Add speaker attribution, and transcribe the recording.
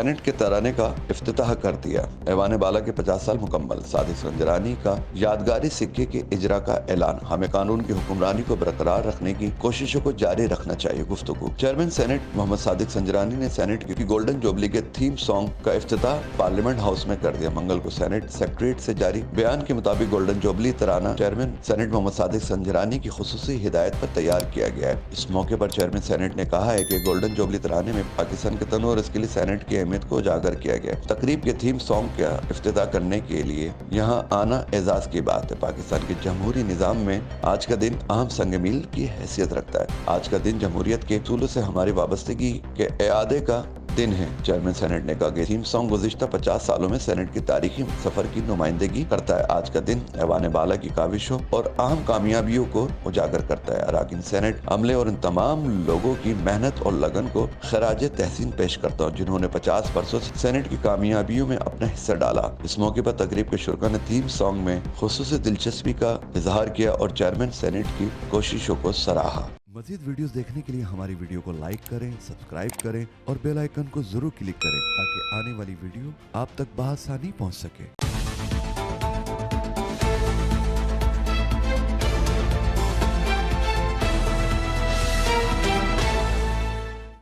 Speaker 1: Senate के तराने का इफ्तिताह कर दिया। ऐवान बाला के 50 साल मुकम्मल, सादिक संजरानी का यादगारी सिक्के के इजरा का ऐलान। हमें कानून की हुक्मरानी को बरकरार रखने की कोशिशों को जारी रखना चाहिए। गुफ्तगू। चेयरमैन सेनेट मोहम्मद सादिक संजरानी ने सेनेट की गोल्डन जुबली के थीम सॉन्ग का इफ्तिताह पार्लियामेंट हाउस में कर दिया। मंगल को सेनेट सेक्रेटरीट से जारी बयान के मुताबिक गोल्डन जुबली तराना चेयरमैन सेनेट मोहम्मद सादिक संजरानी की खुसूसी हिदायत पर तैयार किया गया है। इस मौके पर चेयरमैन सेनेट ने कहा है कि गोल्डन जुबली तराने में पाकिस्तान के तनों और इसके लिए सेनेट की अहमियत को उजागर किया गया। तकरीब के थीम सॉन्ग का इफ्तिताह करने के लिए यहाँ आना एजाज की बात है। पाकिस्तान के जमहूरी निज़ाम में आज का दिन अहम संग मील की हैसियत रखता है। आज का दिन जमहूरियत के असूलों से हमारी वाबस्तगी के इआदे का दिन है। चेयरमैन सेनेट ने कहा कि थीम सॉन्ग गुज़िश्ता 50 सालों में सेनेट की तारीखी सफर की नुमाइंदगी करता है। आज का दिन ऐवान बाला की काविशों और अहम कामयाबियों को उजागर करता है। अरकान सेनेट अमले और इन तमाम लोगों की मेहनत और लगन को खराज तहसीन पेश करता हूँ जिन्होंने 50 बरसों से सेनेट की कामयाबियों में अपना हिस्सा डाला। इस मौके पर तकरीब के शुरा ने थीम सॉन्ग में खुसूसी दिलचस्पी का इजहार किया और चेयरमैन सेनेट की कोशिशों को सराहा।
Speaker 2: मज़ीद वीडियोस देखने के लिए हमारी वीडियो को लाइक करें, सब्सक्राइब करें और बेल आइकन को जरूर क्लिक करें ताकि आने वाली वीडियो आप तक बआसानी पहुंच सके।